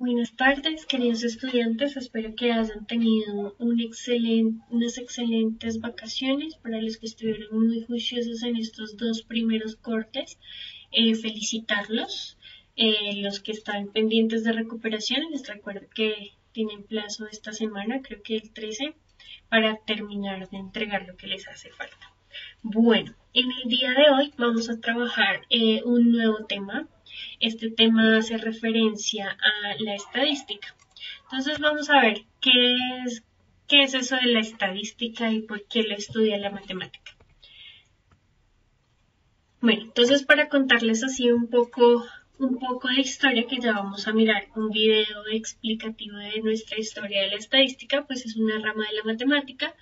Buenas tardes, queridos estudiantes. Espero que hayan tenido unas excelentes vacaciones. Para los que estuvieron muy juiciosos en estos dos primeros cortes, felicitarlos. Los que están pendientes de recuperación, les recuerdo que tienen plazo esta semana, creo que el 13, para terminar de entregar lo que les hace falta. Bueno, en el día de hoy vamos a trabajar un nuevo tema. Este tema hace referencia a la estadística. Entonces vamos a ver qué es eso de la estadística y por qué lo estudia la matemática. Bueno, entonces para contarles así un poco de historia, que ya vamos a mirar un video explicativo de nuestra historia de la estadística, pues es una rama de la matemática.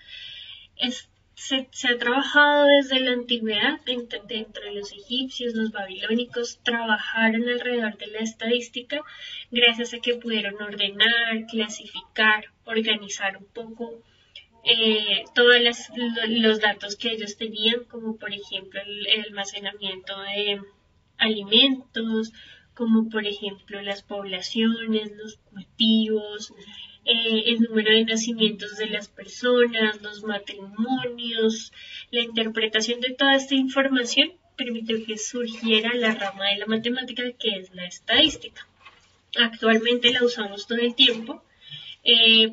Se ha trabajado desde la antigüedad, dentro de los egipcios, los babilónicos trabajaron alrededor de la estadística gracias a que pudieron ordenar, clasificar, organizar un poco todos los datos que ellos tenían, como por ejemplo el almacenamiento de alimentos, como por ejemplo las poblaciones, los cultivos, el número de nacimientos de las personas, los matrimonios. La interpretación de toda esta información permitió que surgiera la rama de la matemática que es la estadística. Actualmente la usamos todo el tiempo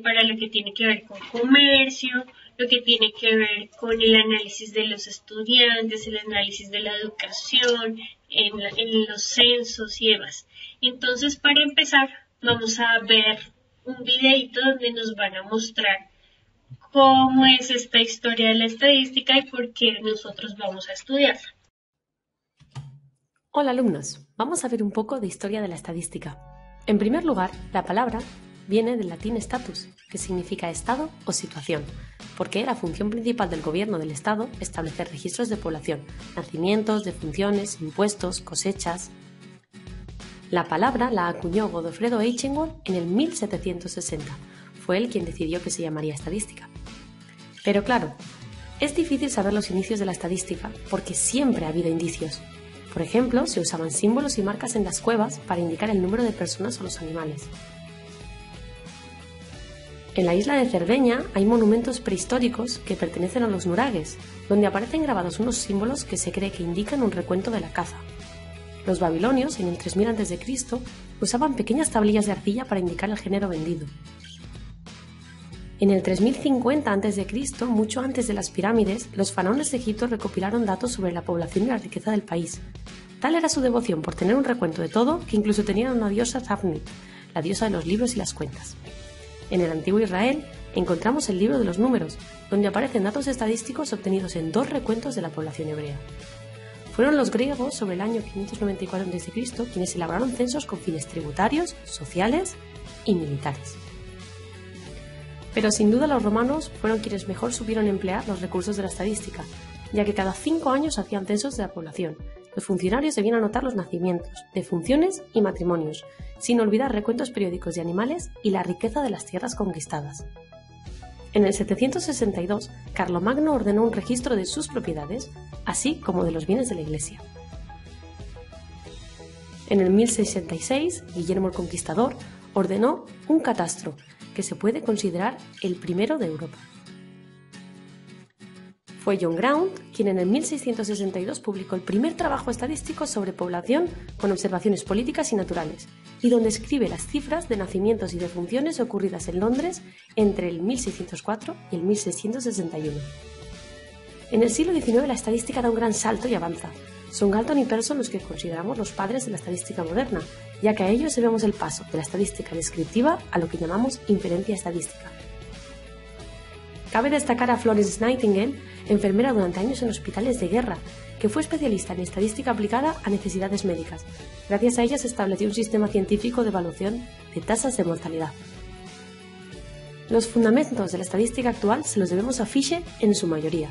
para lo que tiene que ver con comercio, lo que tiene que ver con el análisis de los estudiantes, el análisis de la educación, en los censos y demás. Entonces, para empezar, vamos a ver un videito donde nos van a mostrar cómo es esta historia de la estadística y por qué nosotros vamos a estudiarla. Hola alumnos, vamos a ver un poco de historia de la estadística. En primer lugar, la palabra viene del latín status, que significa estado o situación, porque era función principal del gobierno del estado establecer registros de población, nacimientos, defunciones, impuestos, cosechas. La palabra la acuñó Godofredo Eichenwald en el 1760. Fue él quien decidió que se llamaría estadística. Pero claro, es difícil saber los inicios de la estadística porque siempre ha habido indicios. Por ejemplo, se usaban símbolos y marcas en las cuevas para indicar el número de personas o los animales. En la isla de Cerdeña hay monumentos prehistóricos que pertenecen a los nuragues, donde aparecen grabados unos símbolos que se cree que indican un recuento de la caza. Los babilonios, en el 3000 a.C., usaban pequeñas tablillas de arcilla para indicar el género vendido. En el 3050 a.C., mucho antes de las pirámides, los faraones de Egipto recopilaron datos sobre la población y la riqueza del país. Tal era su devoción por tener un recuento de todo que incluso tenían una diosa Tafnit, la diosa de los libros y las cuentas. En el antiguo Israel encontramos el libro de los números, donde aparecen datos estadísticos obtenidos en 2 recuentos de la población hebrea. Fueron los griegos, sobre el año 594 a.C., quienes elaboraron censos con fines tributarios, sociales y militares. Pero sin duda los romanos fueron quienes mejor supieron emplear los recursos de la estadística, ya que cada 5 años hacían censos de la población. Los funcionarios debían anotar los nacimientos, defunciones y matrimonios, sin olvidar recuentos periódicos de animales y la riqueza de las tierras conquistadas. En el 762, Carlomagno ordenó un registro de sus propiedades, así como de los bienes de la Iglesia. En el 1066, Guillermo el Conquistador ordenó un catastro, que se puede considerar el primero de Europa. Fue John Ground quien en el 1662 publicó el primer trabajo estadístico sobre población con observaciones políticas y naturales, y donde escribe las cifras de nacimientos y defunciones ocurridas en Londres entre el 1604 y el 1661. En el siglo XIX la estadística da un gran salto y avanza. Son Galton y Pearson los que consideramos los padres de la estadística moderna, ya que a ellos debemos el paso de la estadística descriptiva a lo que llamamos inferencia estadística. Cabe destacar a Florence Nightingale, enfermera durante años en hospitales de guerra, que fue especialista en estadística aplicada a necesidades médicas. Gracias a ella se estableció un sistema científico de evaluación de tasas de mortalidad. Los fundamentos de la estadística actual se los debemos a Fisher en su mayoría.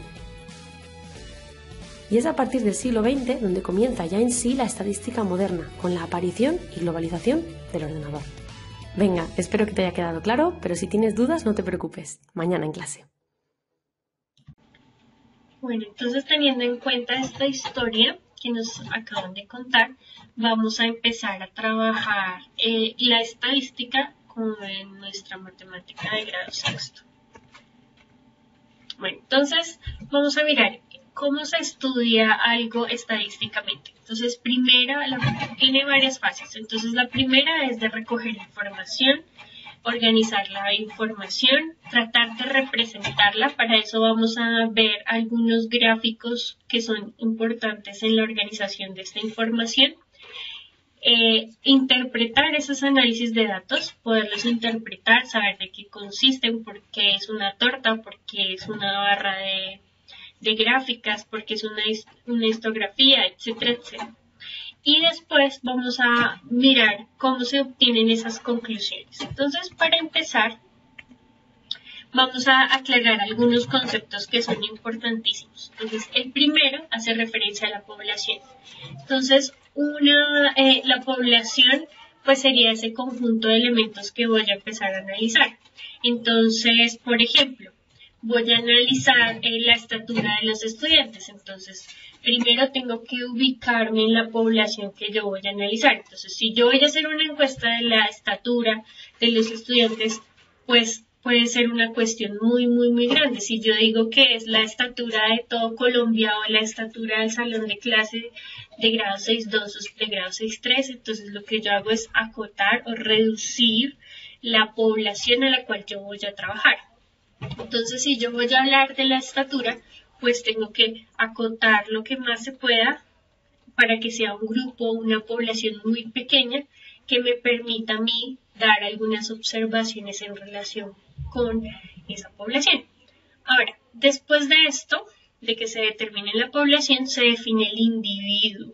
Y es a partir del siglo XX donde comienza ya en sí la estadística moderna, con la aparición y globalización del ordenador. Venga, espero que te haya quedado claro, pero si tienes dudas no te preocupes, mañana en clase. Bueno, entonces teniendo en cuenta esta historia, que nos acaban de contar, vamos a empezar a trabajar la estadística como en nuestra matemática de grado sexto. Bueno, entonces vamos a mirar cómo se estudia algo estadísticamente. Entonces, tiene varias fases. Entonces, la primera es de recoger información, organizar la información, tratar de representarla. Para eso vamos a ver algunos gráficos que son importantes en la organización de esta información. Interpretar esos análisis de datos, poderlos interpretar, saber de qué consisten, por qué es una torta, por qué es una barra de gráficas, por qué es una histografía, etcétera, etcétera. Y después vamos a mirar cómo se obtienen esas conclusiones. Entonces, para empezar, vamos a aclarar algunos conceptos que son importantísimos. Entonces, el primero hace referencia a la población. Entonces, la población pues sería ese conjunto de elementos que voy a empezar a analizar. Entonces, por ejemplo, voy a analizar la estatura de los estudiantes. Entonces, primero tengo que ubicarme en la población que yo voy a analizar. Entonces, si yo voy a hacer una encuesta de la estatura de los estudiantes, pues puede ser una cuestión muy, muy, muy grande. Si yo digo que es la estatura de todo Colombia o la estatura del salón de clase de grado 6.2 o de grado 6.3, entonces lo que yo hago es acotar o reducir la población a la cual yo voy a trabajar. Entonces, si yo voy a hablar de la estatura, pues tengo que acotar lo que más se pueda para que sea un grupo, una población muy pequeña que me permita a mí dar algunas observaciones en relación con esa población. Ahora, después de esto, de que se determine la población, se define el individuo.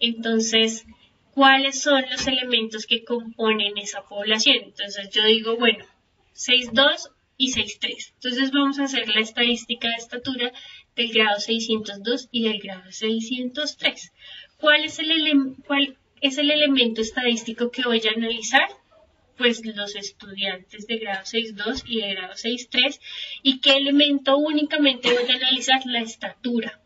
Entonces, ¿cuáles son los elementos que componen esa población? Entonces, yo digo, bueno, 6.2 y 6.3. Entonces, vamos a hacer la estadística de estatura del grado 602 y del grado 603. ¿Cuál es el elemento estadístico que voy a analizar? Pues los estudiantes de grado 6.2 y de grado 6.3. ¿Y qué elemento únicamente voy a analizar? La estatura.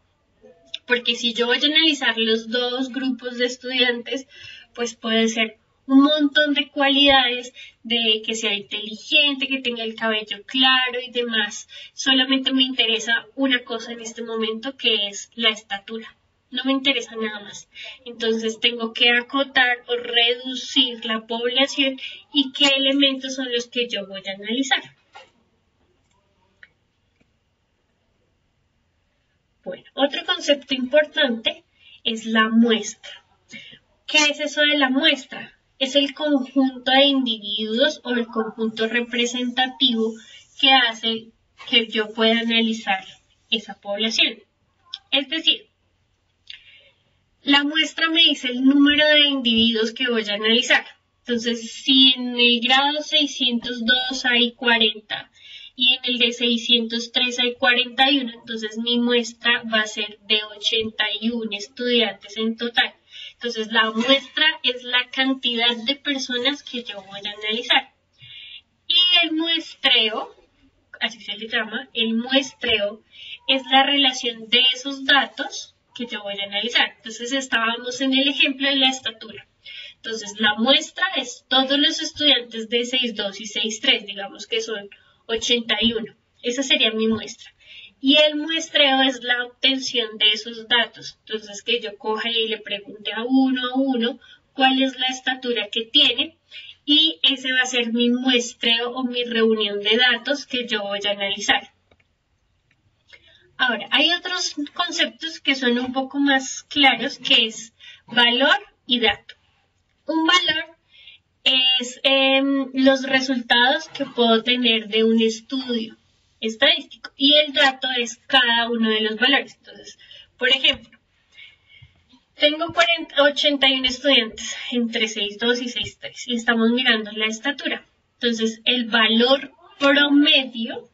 Porque si yo voy a analizar los dos grupos de estudiantes, pues puede ser un montón de cualidades de que sea inteligente, que tenga el cabello claro y demás. Solamente me interesa una cosa en este momento, que es la estatura. No me interesa nada más. Entonces tengo que acotar o reducir la población y qué elementos son los que yo voy a analizar. Bueno, otro concepto importante es la muestra. ¿Qué es eso de la muestra? Es el conjunto de individuos o el conjunto representativo que hace que yo pueda analizar esa población. Es decir, la muestra me dice el número de individuos que voy a analizar. Entonces, si en el grado 602 hay 40 y en el de 603 hay 41, entonces mi muestra va a ser de 81 estudiantes en total. Entonces, la muestra es la cantidad de personas que yo voy a analizar. Y el muestreo, así se le llama, el muestreo es la relación de esos datos que yo voy a analizar. Entonces, estábamos en el ejemplo de la estatura. Entonces, la muestra es todos los estudiantes de 6.2 y 6.3, digamos que son 81. Esa sería mi muestra. Y el muestreo es la obtención de esos datos. Entonces, que yo coja y le pregunte a uno cuál es la estatura que tiene. Y ese va a ser mi muestreo o mi reunión de datos que yo voy a analizar. Ahora, hay otros conceptos que son un poco más claros, que es valor y dato. Un valor es los resultados que puedo tener de un estudio estadístico y el dato es cada uno de los valores. Entonces, por ejemplo, tengo 81 estudiantes entre 6.2 y 6.3 y estamos mirando la estatura. Entonces, el valor promedio,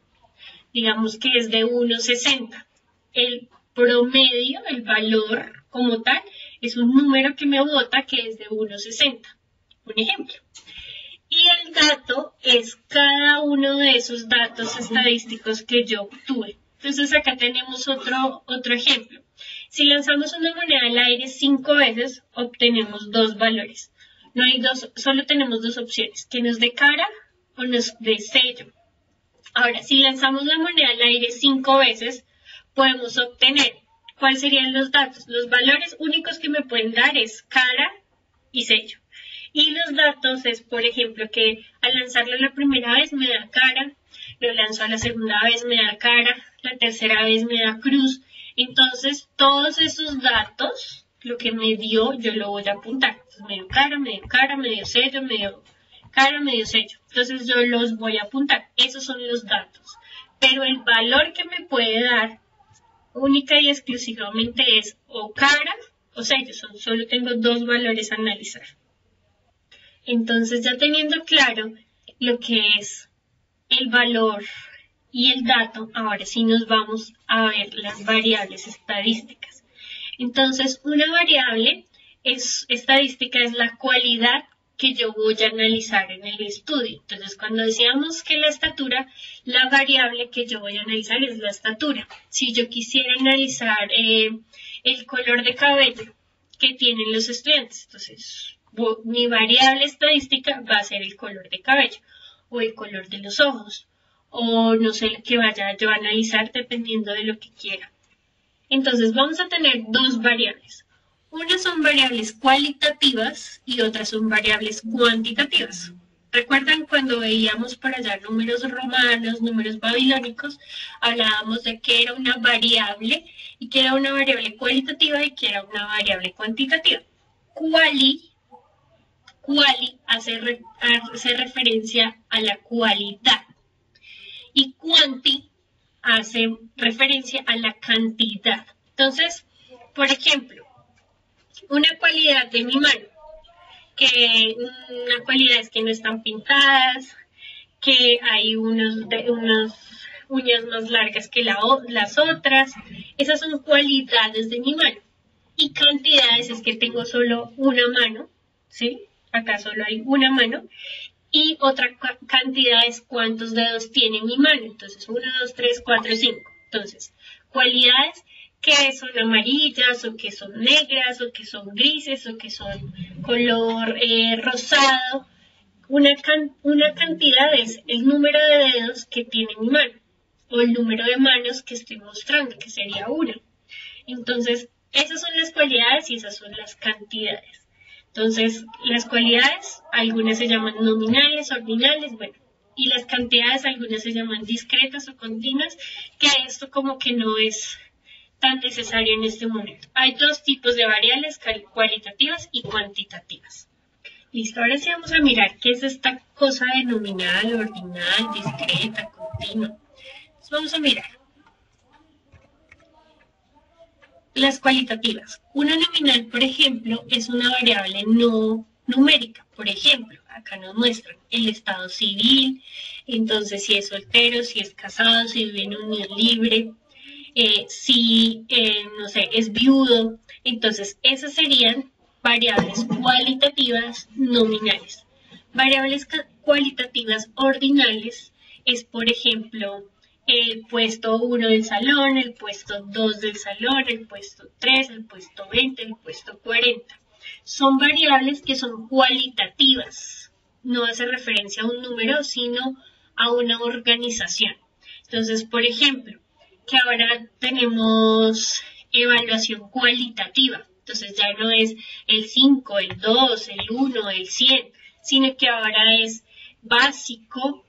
digamos que es de 1.60. El promedio, el valor como tal, es un número que me bota que es de 1.60. Un ejemplo. Y el dato es cada uno de esos datos estadísticos que yo obtuve. Entonces acá tenemos otro ejemplo. Si lanzamos una moneda al aire 5 veces, obtenemos dos valores. No hay dos, solo tenemos dos opciones, que nos dé cara o nos dé sello. Ahora, si lanzamos la moneda al aire 5 veces, podemos obtener, ¿cuáles serían los datos? Los valores únicos que me pueden dar es cara y sello. Y los datos es, por ejemplo, que al lanzarlo la primera vez me da cara, lo lanzo a la segunda vez me da cara, la tercera vez me da cruz. Entonces, todos esos datos, lo que me dio, yo lo voy a apuntar. Entonces, me dio cara, me dio sello, me dio cara, me dio sello. Entonces, yo los voy a apuntar. Esos son los datos. Pero el valor que me puede dar única y exclusivamente es o cara o sello. Solo tengo dos valores a analizar. Entonces, ya teniendo claro lo que es el valor y el dato, ahora sí nos vamos a ver las variables estadísticas. Entonces, una variable estadística es la cualidad que yo voy a analizar en el estudio. Entonces, cuando decíamos que la estatura, la variable que yo voy a analizar es la estatura. Si yo quisiera analizar el color de cabello que tienen los estudiantes, entonces mi variable estadística va a ser el color de cabello o el color de los ojos o no sé lo que vaya yo a analizar dependiendo de lo que quiera. Entonces vamos a tener dos variables. Unas son variables cualitativas y otras son variables cuantitativas. ¿Recuerdan cuando veíamos por allá números romanos, números babilónicos? Hablábamos de que era una variable y que era una variable cualitativa y que era una variable cuantitativa. Quali hace referencia a la cualidad y quanti hace referencia a la cantidad. Entonces, por ejemplo, una cualidad de mi mano, que una cualidad es que no están pintadas, que hay unas uñas más largas que las otras. Esas son cualidades de mi mano. Y cantidades es que tengo solo una mano, ¿sí? Acá solo hay una mano. Y otra cantidad es cuántos dedos tiene mi mano. Entonces, 1, 2, 3, 4, 5. Entonces, cualidades que son amarillas o que son negras o que son grises o que son color rosado. Una cantidad es el número de dedos que tiene mi mano o el número de manos que estoy mostrando, que sería una. Entonces, esas son las cualidades y esas son las cantidades. Entonces, las cualidades, algunas se llaman nominales, ordinales, bueno, y las cantidades, algunas se llaman discretas o continuas, que esto como que no es tan necesario en este momento. Hay dos tipos de variables, cualitativas y cuantitativas. Listo, ahora sí vamos a mirar qué es esta cosa de nominal, ordinal, discreta, continua. Entonces, vamos a mirar. Las cualitativas. Una nominal, por ejemplo, es una variable no numérica. Por ejemplo, acá nos muestran el estado civil, entonces si es soltero, si es casado, si vive en unión libre, si, no sé, es viudo. Entonces, esas serían variables cualitativas nominales. Variables cualitativas ordinales es, por ejemplo, el puesto 1 del salón, el puesto 2 del salón, el puesto 3, el puesto 20, el puesto 40. Son variables que son cualitativas. No hace referencia a un número, sino a una organización. Entonces, por ejemplo, que ahora tenemos evaluación cualitativa. Entonces ya no es el 5, el 2, el 1, el 100, sino que ahora es básico,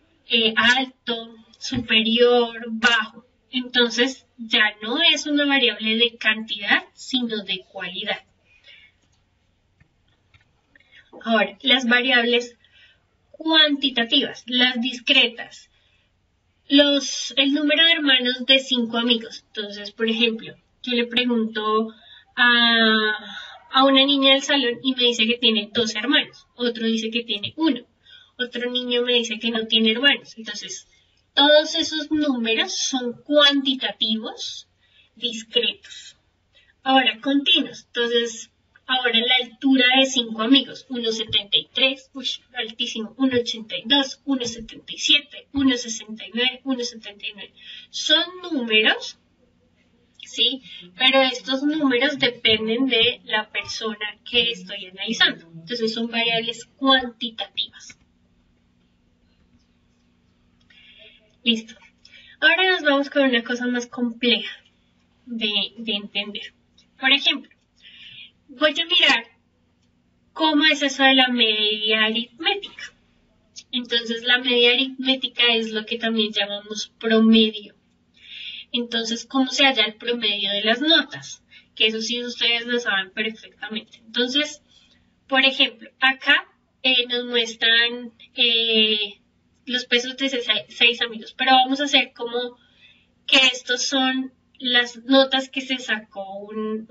alto, superior, bajo. Entonces ya no es una variable de cantidad, sino de cualidad. Ahora, las variables cuantitativas, las discretas. El número de hermanos de 5 amigos. Entonces, por ejemplo, yo le pregunto a una niña del salón y me dice que tiene 2 hermanos. Otro dice que tiene 1. Otro niño me dice que no tiene hermanos. Entonces, todos esos números son cuantitativos, discretos. Ahora, continuos. Entonces, ahora la altura de 5 amigos. 1,73, altísimo. 1,82, 1,77, 1,69, 1,79. Son números, ¿sí? Pero estos números dependen de la persona que estoy analizando. Entonces son variables cuantitativas. Listo. Ahora nos vamos con una cosa más compleja de entender. Por ejemplo, voy a mirar cómo es eso de la media aritmética. Entonces la media aritmética es lo que también llamamos promedio. Entonces, ¿cómo se halla el promedio de las notas? Que eso sí ustedes lo saben perfectamente. Entonces, por ejemplo, acá nos muestran los pesos de 6 amigos, pero vamos a hacer como que estos son las notas que se sacó un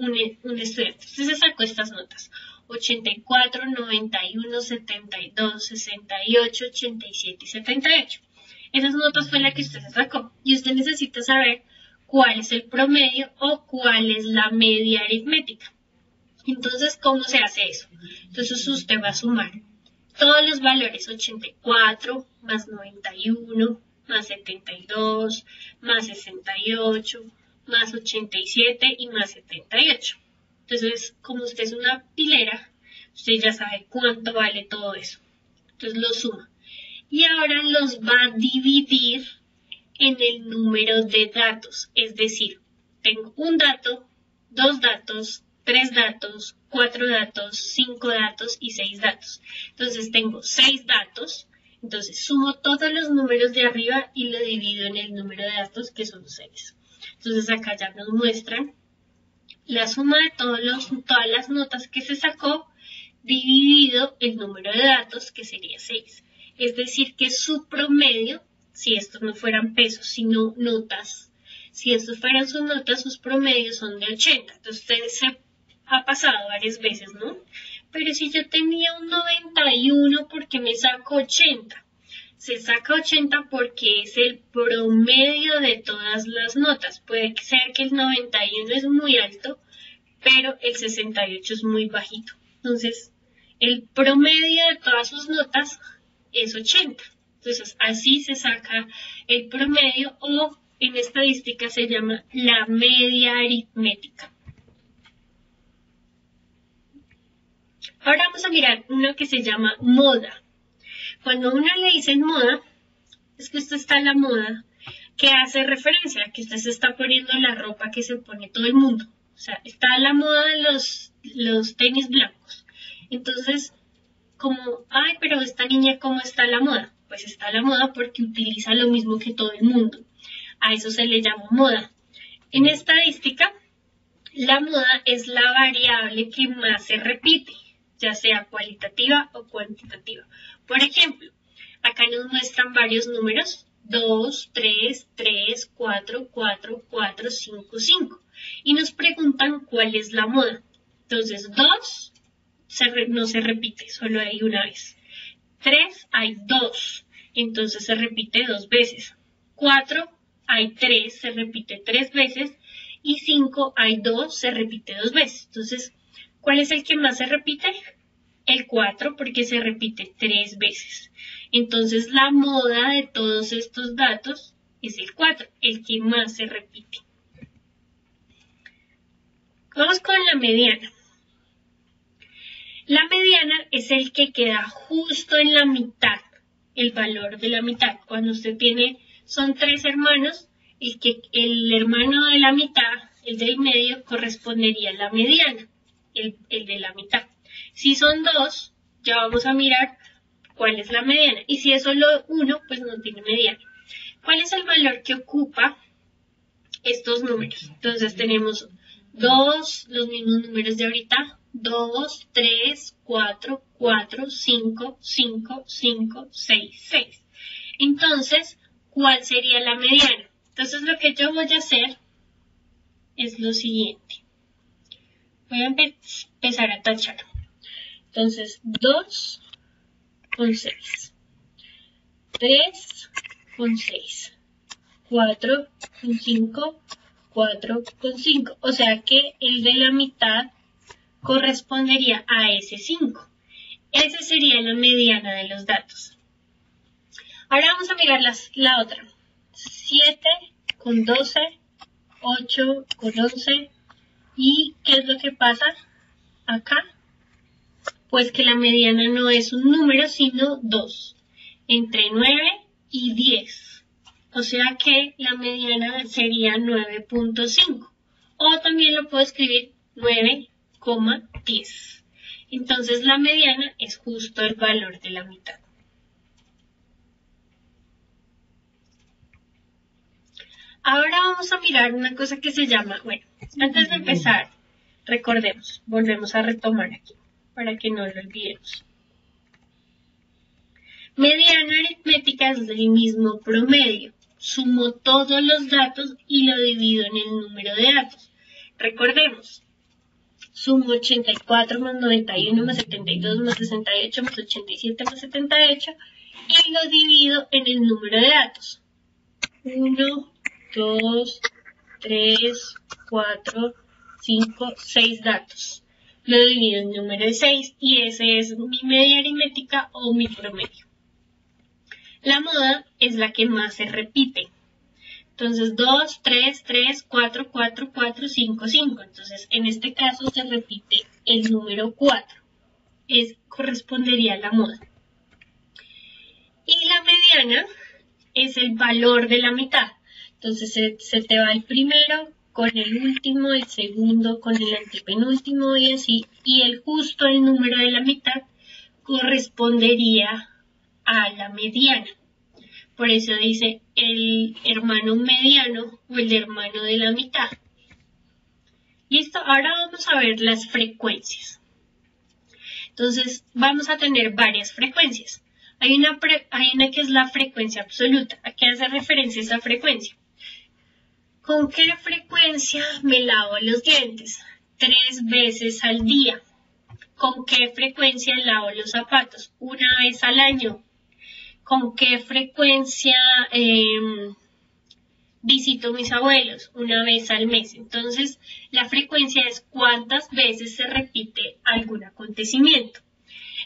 estudiante. Entonces se sacó estas notas: 84, 91, 72, 68, 87 y 78. Esas notas fue la que usted se sacó y usted necesita saber cuál es el promedio o cuál es la media aritmética. Entonces, ¿cómo se hace eso? Entonces usted va a sumar todos los valores: 84 más 91 más 72 más 68 más 87 y más 78. Entonces, como usted es una hilera, usted ya sabe cuánto vale todo eso. Entonces lo suma. Y ahora los va a dividir en el número de datos. Es decir, tengo un dato, 2 datos, 3 datos, 4 datos, 5 datos y 6 datos. Entonces tengo 6 datos. Entonces sumo todos los números de arriba y lo divido en el número de datos, que son 6. Entonces acá ya nos muestran la suma de todas las notas que se sacó dividido el número de datos, que sería 6. Es decir, que su promedio, si estos no fueran pesos, sino notas, si estos fueran sus notas, sus promedios son de 80. Entonces ustedes se ha pasado varias veces, ¿no? Pero si yo tenía un 91, ¿por qué me saco 80? Se saca 80 porque es el promedio de todas las notas. Puede ser que el 91 es muy alto, pero el 68 es muy bajito. Entonces, el promedio de todas sus notas es 80. Entonces, así se saca el promedio, o en estadística se llama la media aritmética. Ahora vamos a mirar uno que se llama moda. Cuando uno le dice moda, es que usted está en la moda, que hace referencia a que usted se está poniendo la ropa que se pone todo el mundo. O sea, está la moda de los tenis blancos. Entonces, como, ay, pero esta niña, ¿cómo está la moda? Pues está la moda porque utiliza lo mismo que todo el mundo. A eso se le llama moda. En estadística, la moda es la variable que más se repite, ya sea cualitativa o cuantitativa. Por ejemplo, acá nos muestran varios números: 2, 3, 3, 4, 4, 4, 5, 5. Y nos preguntan cuál es la moda. Entonces, 2 no se repite, solo hay una vez. 3 hay 2, entonces se repite 2 veces. 4 hay 3, se repite 3 veces. Y 5 hay 2, se repite 2 veces. Entonces, ¿cuál es el que más se repite? El 4, porque se repite 3 veces. Entonces, la moda de todos estos datos es el 4, el que más se repite. Vamos con la mediana. La mediana es el que queda justo en la mitad, el valor de la mitad. Cuando usted son 3 hermanos, el hermano de la mitad, el del medio, correspondería a la mediana, el de la mitad. Si son 2, ya vamos a mirar cuál es la mediana. Y si es solo 1, pues no tiene mediana. ¿Cuál es el valor que ocupa estos números? Entonces tenemos 2, los mismos números de ahorita: 2, 3, 4, 4, 5, 5, 5, 6, 6. Entonces, ¿cuál sería la mediana? Entonces, lo que yo voy a hacer es lo siguiente. Voy a empezar a tachar. Entonces, 2 con 6. 3 con 6. 4 con 5. 4 con 5. O sea que el de la mitad correspondería a ese 5. Esa sería la mediana de los datos. Ahora vamos a mirar la otra. 7 con 12, 8 con 11. ¿Y qué es lo que pasa acá? Pues que la mediana no es un número, sino 2, entre 9 y 10. O sea que la mediana sería 9.5. O también lo puedo escribir 9,10. Entonces la mediana es justo el valor de la mitad. Ahora vamos a mirar una cosa que se llama, bueno, antes de empezar, recordemos, volvemos a retomar aquí, para que no lo olvidemos. Mediana aritmética es del mismo promedio. Sumo todos los datos y lo divido en el número de datos. Recordemos, sumo 84 más 91 más 72 más 68 más 87 más 78 y lo divido en el número de datos. 1, 2, 3, 4, 5, 6 datos. Lo divido en número de 6 y ese es mi media aritmética o mi promedio. La moda es la que más se repite. Entonces 2, 3, 3, 4, 4, 4, 5, 5. Entonces en este caso se repite el número 4. Correspondería a la moda. Y la mediana es el valor de la mitad. Entonces se te va el primero con el último, el segundo con el antepenúltimo y así. Y el número de la mitad correspondería a la mediana. Por eso dice el hermano mediano o el hermano de la mitad. Listo, ahora vamos a ver las frecuencias. Entonces vamos a tener varias frecuencias. Hay una que es la frecuencia absoluta. ¿A qué hace referencia esa frecuencia? ¿Con qué frecuencia me lavo los dientes? 3 veces al día. ¿Con qué frecuencia lavo los zapatos? 1 vez al año. ¿Con qué frecuencia visito a mis abuelos? 1 vez al mes. Entonces, la frecuencia es cuántas veces se repite algún acontecimiento.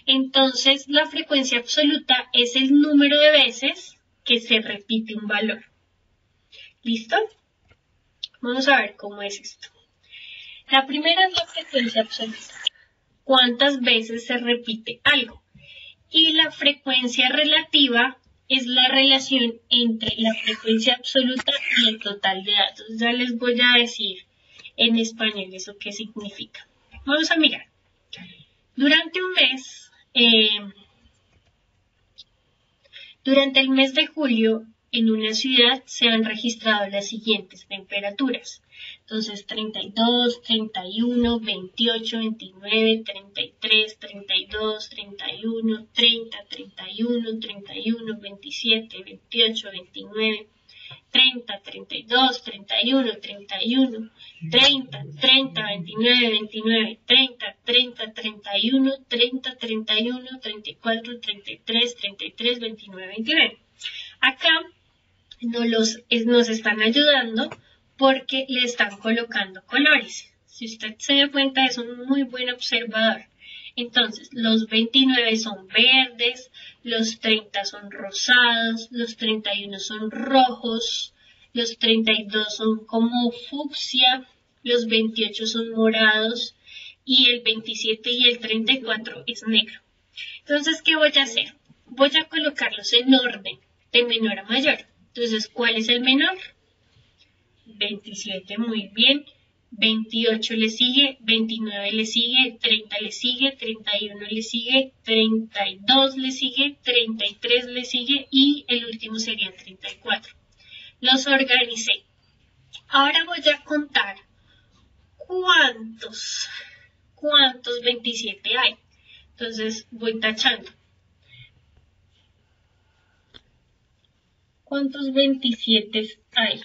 Entonces, la frecuencia absoluta es el número de veces que se repite un valor. ¿Listo? Vamos a ver cómo es esto. La primera es la frecuencia absoluta. ¿Cuántas veces se repite algo? Y la frecuencia relativa es la relación entre la frecuencia absoluta y el total de datos. Ya les voy a decir en español eso qué significa. Vamos a mirar. Durante un mes, durante el mes de julio, en una ciudad se han registrado las siguientes temperaturas. Entonces, 32, 31, 28, 29, 33, 32, 31, 30, 31, 31, 27, 28, 29, 30, 32, 31, 31, 30, 30, 29, 29, 30, 30, 31, 30, 31, 34, 33, 33, 29, 29. Acá nos están ayudando porque le están colocando colores. Si usted se da cuenta, es un muy buen observador. Entonces, los 29 son verdes, los 30 son rosados, los 31 son rojos, los 32 son como fucsia, los 28 son morados y el 27 y el 34 es negro. Entonces, ¿qué voy a hacer? Voy a colocarlos en orden, de menor a mayor. Entonces, ¿cuál es el menor? 27, muy bien. 28 le sigue, 29 le sigue, 30 le sigue, 31 le sigue, 32 le sigue, 33 le sigue y el último sería 34. Los organicé. Ahora voy a contar cuántos 27 hay. Entonces voy tachando. ¿Cuántos 27 hay?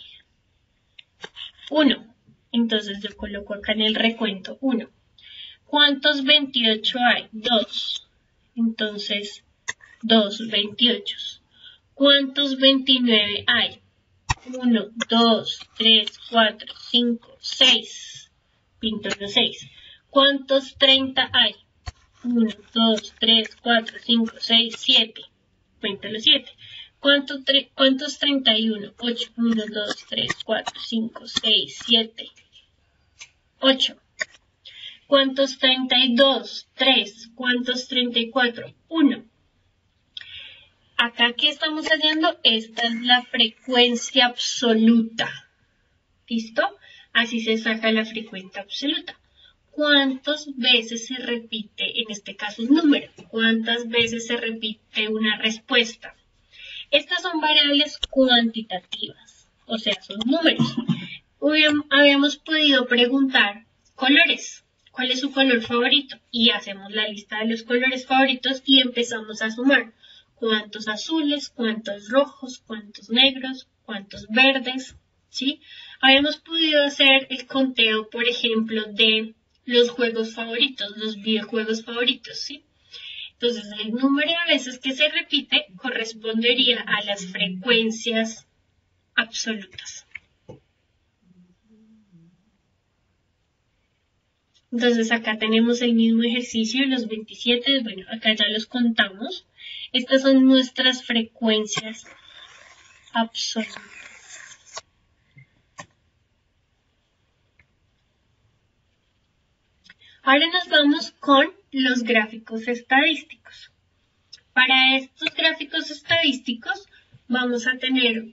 1. Entonces yo coloco acá en el recuento 1. ¿Cuántos 28 hay? 2. Entonces 2 28. ¿Cuántos 29 hay? 1, 2, 3, 4, 5, 6. Pinto los 6. ¿Cuántos 30 hay? 1, 2, 3, 4, 5, 6, 7. Cuento los 7. ¿Cuántos 31? 8. 1, 2, 3, 4, 5, 6, 7, 8. ¿Cuántos 32? 3. ¿Cuántos 34? 1. Acá, ¿qué estamos haciendo? Esta es la frecuencia absoluta. ¿Listo? Así se saca la frecuencia absoluta. ¿Cuántas veces se repite, en este caso, un número? ¿Cuántas veces se repite una respuesta? Estas son variables cuantitativas, o sea, son números. Habíamos podido preguntar colores. ¿Cuál es su color favorito? Y hacemos la lista de los colores favoritos y empezamos a sumar. ¿Cuántos azules? ¿Cuántos rojos? ¿Cuántos negros? ¿Cuántos verdes? ¿Sí? Habíamos podido hacer el conteo, por ejemplo, de los juegos favoritos, los videojuegos favoritos, ¿sí? Entonces, el número de veces que se repite correspondería a las frecuencias absolutas. Entonces, acá tenemos el mismo ejercicio, los 27, bueno, acá ya los contamos. Estas son nuestras frecuencias absolutas. Ahora nos vamos con los gráficos estadísticos. Para estos gráficos estadísticos vamos a tener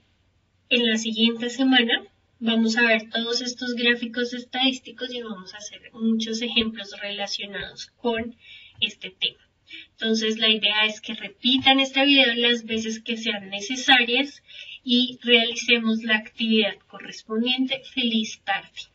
en la siguiente semana, vamos a ver todos estos gráficos estadísticos y vamos a hacer muchos ejemplos relacionados con este tema. Entonces la idea es que repitan este video las veces que sean necesarias y realicemos la actividad correspondiente. Feliz tarde.